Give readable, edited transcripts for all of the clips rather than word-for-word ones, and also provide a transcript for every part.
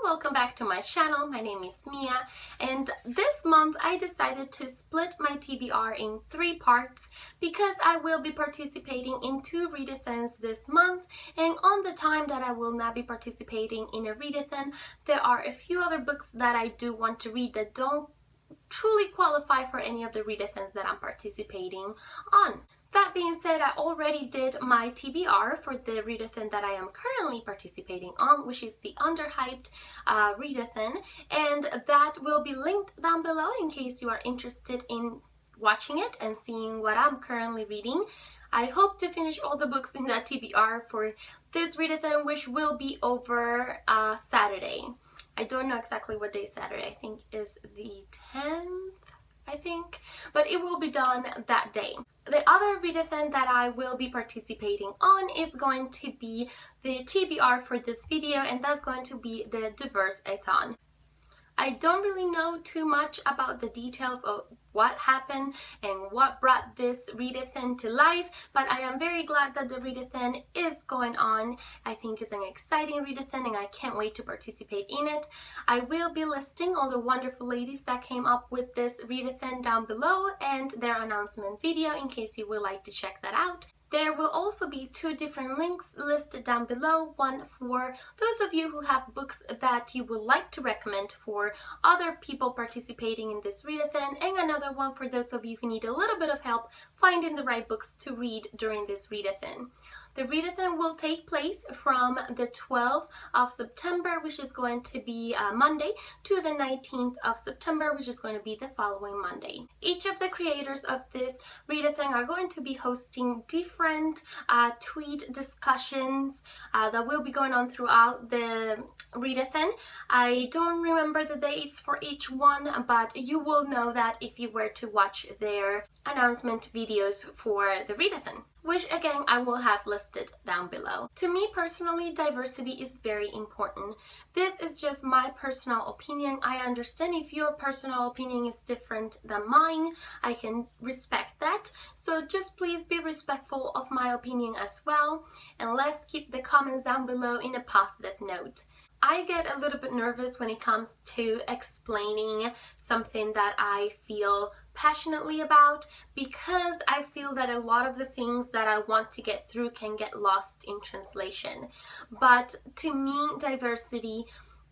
welcome back to my channel. My name is Mia, and this month I decided to split my TBR in 3 parts because I will be participating in 2 readathons this month, and on the time that I will not be participating in a readathon, there are a few other books that I do want to read that don't truly qualify for any of the readathons that I'm participating on. That being said, I already did my TBR for the readathon that I am currently participating on, which is the underhyped readathon, and that will be linked down below in case you are interested in watching it and seeing what I'm currently reading. I hope to finish all the books in that TBR for this readathon, which will be over Saturday. I don't know exactly what day Saturday, I think is the 10th. But it will be done that day. The other readathon that I will be participating on is going to be the TBR for this video, and that's going to be the DiverseAThon. I don't really know too much about the details of what happened and what brought this readathon to life, but I am very glad that the readathon is going on. I think it's an exciting readathon and I can't wait to participate in it. I will be listing all the wonderful ladies that came up with this readathon down below and their announcement video in case you would like to check that out. There will also be 2 different links listed down below, one for those of you who have books that you would like to recommend for other people participating in this readathon, and another one for those of you who need a little bit of help finding the right books to read during this readathon. The readathon will take place from the 12th of September, which is going to be Monday, to the 19th of September, which is going to be the following Monday. Each of the creators of this readathon are going to be hosting different tweet discussions that will be going on throughout the readathon. I don't remember the dates for each one, but you will know that if you were to watch their announcement videos for the readathon, which again I will have listed down below. To me personally, diversity is very important. This is just my personal opinion. I understand if your personal opinion is different than mine. I can respect that. So just please be respectful of my opinion as well, and let's keep the comments down below in a positive note. I get a little bit nervous when it comes to explaining something that I feel passionately about, because I feel that a lot of the things that I want to get through can get lost in translation. But to me, diversity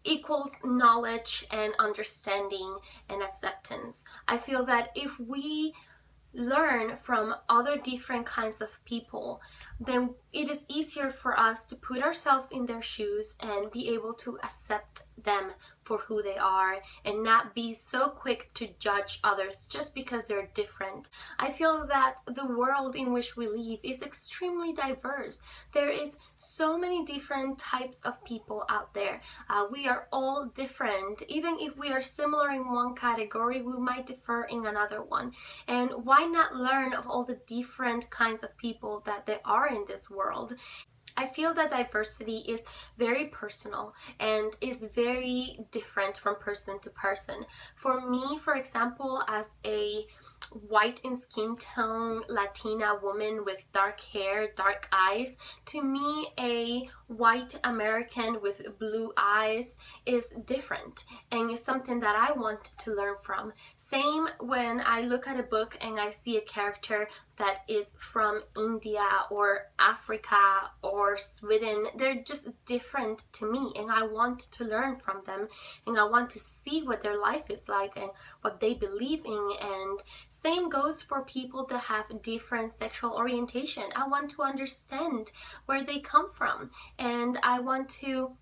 equals knowledge and understanding and acceptance. I feel that if we learn from other different kinds of people, then it is easier for us to put ourselves in their shoes and be able to accept them for who they are and not be so quick to judge others just because they're different. I feel that the world in which we live is extremely diverse. There is so many different types of people out there. We are all different. Even if we are similar in one category, we might differ in another one. And why not learn of all the different kinds of people that there are in this world? I feel that diversity is very personal and is very different from person to person. For me, for example, as a white in skin tone Latina woman with dark hair, dark eyes, to me a white American with blue eyes is different and is something that I want to learn from. Same when I look at a book and I see a character that is from India or Africa or Sweden. They're just different to me and I want to learn from them, and I want to see what their life is like and what they believe in. And same goes for people that have different sexual orientation. I want to understand where they come from, and I want to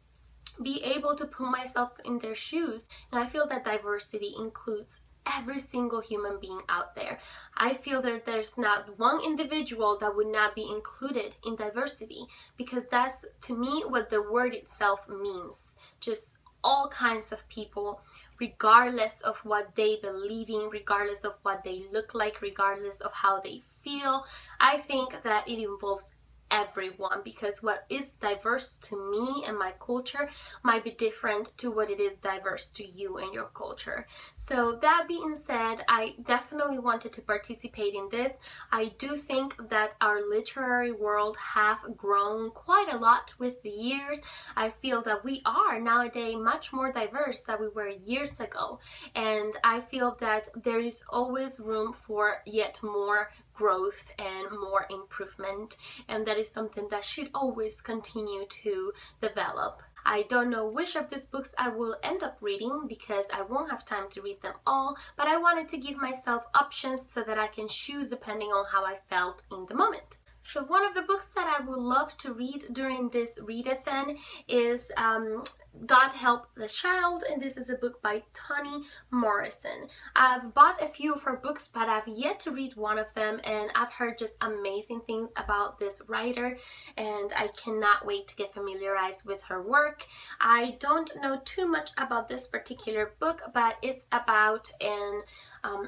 be able to put myself in their shoes. And I feel that diversity includes every single human being out there. I feel that there's not one individual that would not be included in diversity, because that's to me what the word itself means. Just all kinds of people, regardless of what they believe in, regardless of what they look like, regardless of how they feel. I think that it involves everyone, because what is diverse to me and my culture might be different to what it is diverse to you and your culture. So that being said, I definitely wanted to participate in this. I do think that our literary world have grown quite a lot with the years. I feel that we are nowadays much more diverse than we were years ago, and I feel that there is always room for yet more growth and more improvement, and that is something that should always continue to develop. I don't know which of these books I will end up reading because I won't have time to read them all, but I wanted to give myself options so that I can choose depending on how I felt in the moment. So one of the books that I would love to read during this readathon is God Help the Child, and this is a book by Toni Morrison. I've bought a few of her books, but I've yet to read one of them, and I've heard just amazing things about this writer, and I cannot wait to get familiarized with her work. I don't know too much about this particular book, but it's about an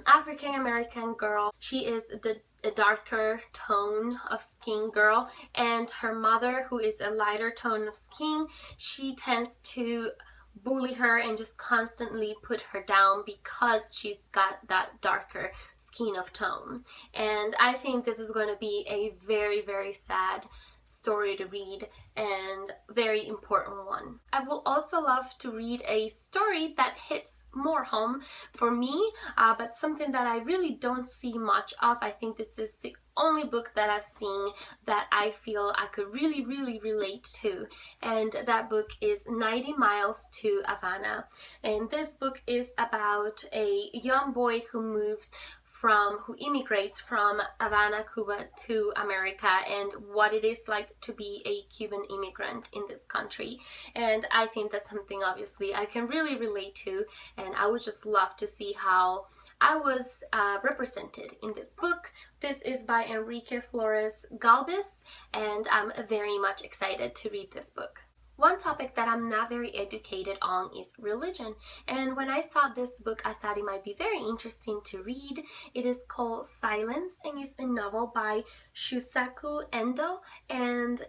African American girl. She is a darker tone of skin girl, and her mother, who is a lighter tone of skin, she tends to bully her and just constantly put her down because she's got that darker skin of tone. And I think this is going to be a very, very sad story to read and very important one. I will also love to read a story that hits more home for me, but something that I really don't see much of. I think this is the only book that I've seen that I feel I could really, really relate to, and that book is 90 Miles to Havana. And this book is about a young boy who immigrates from Havana, Cuba to America, and what it is like to be a Cuban immigrant in this country. And I think that's something obviously I can really relate to, and I would just love to see how I was represented in this book. This is by Enrique Flores Galvez, and I'm very much excited to read this book. One topic that I'm not very educated on is religion, and when I saw this book I thought it might be very interesting to read. It is called Silence, and it's a novel by Shusaku Endo, and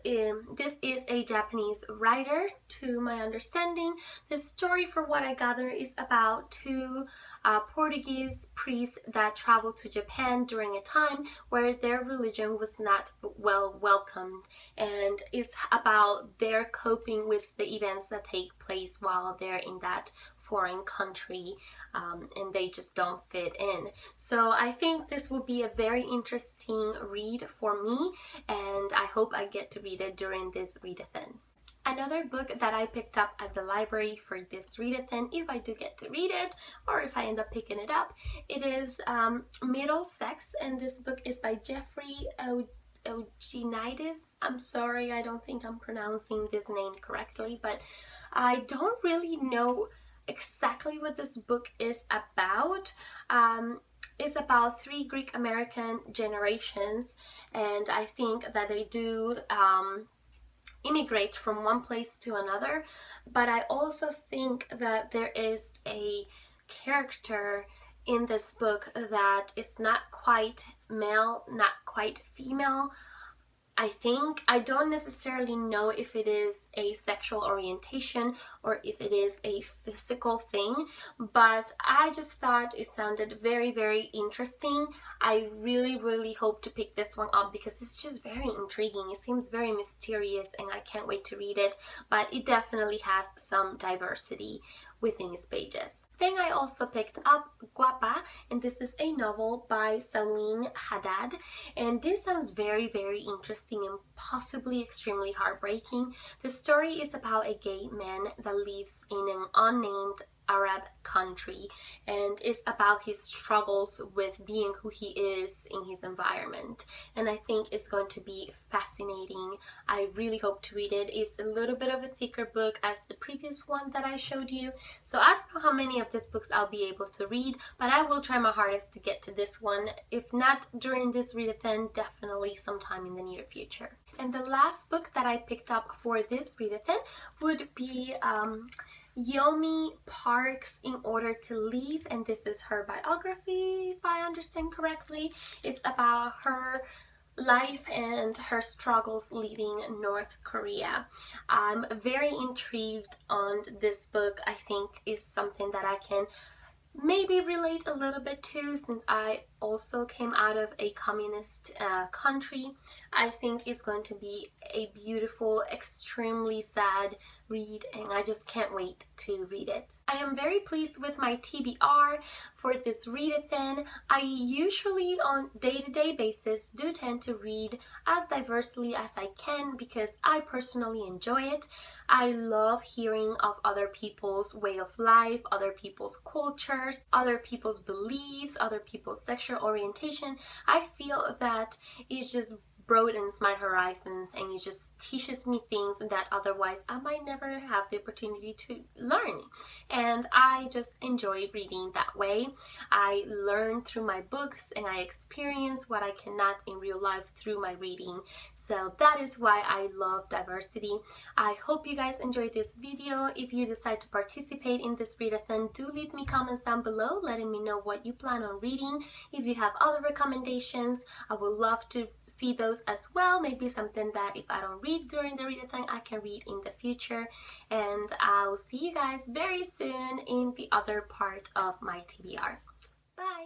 this is a Japanese writer to my understanding. The story, for what I gather, is about two Portuguese priests that traveled to Japan during a time where their religion was not well welcomed, and it's about their coping with the events that take place while they're in that foreign country, and they just don't fit in. So I think this will be a very interesting read for me, and I hope I get to read it during this readathon. Another book that I picked up at the library for this readathon, if I do get to read it, or if I end up picking it up, it is Middle Sex, and this book is by Jeffrey Eugenides. I'm sorry, I don't think I'm pronouncing this name correctly, but I don't really know exactly what this book is about. It's about 3 Greek American generations, and I think that they do immigrate from one place to another, but I also think that there is a character in this book that is not quite male, not quite female. I don't necessarily know if it is a sexual orientation or if it is a physical thing, but I just thought it sounded very, very interesting. I really, really hope to pick this one up because it's just very intriguing. It seems very mysterious and I can't wait to read it, but it definitely has some diversity within its pages. Then I also picked up Guapa, and this is a novel by Celine Haddad, and this sounds very, very interesting and possibly extremely heartbreaking. The story is about a gay man that lives in an unnamed Arab country, and it's about his struggles with being who he is in his environment, and I think it's going to be fascinating. I really hope to read it. It's a little bit of a thicker book as the previous one that I showed you, so I don't know how many of these books I'll be able to read, but I will try my hardest to get to this one. If not during this readathon, definitely sometime in the near future. And the last book that I picked up for this readathon would be Yeonmi Park's In Order to Leave, and this is her biography, if I understand correctly. It's about her life and her struggles leaving North Korea. I'm very intrigued on this book. I think is something that I can maybe relate a little bit to, since I also came out of a communist country. I think it's going to be a beautiful, extremely sad read, and I just can't wait to read it. I am very pleased with my TBR for this readathon. I usually on day-to-day basis do tend to read as diversely as I can because I personally enjoy it. I love hearing of other people's way of life, other people's cultures, other people's beliefs, other people's sexual orientation. I feel that it just broadens my horizons and it just teaches me things that otherwise I might never have the opportunity to learn. And I just enjoy reading that way. I learn through my books and I experience what I cannot in real life through my reading. So that is why I love diversity. I hope you guys enjoyed this video. If you decide to participate in this readathon, do leave me comments down below letting me know what you plan on reading. If you have other recommendations, I would love to see those as well. Maybe something that if I don't read during the readathon, I can read in the future. And I'll see you guys very soon in the other part of my TBR. Bye!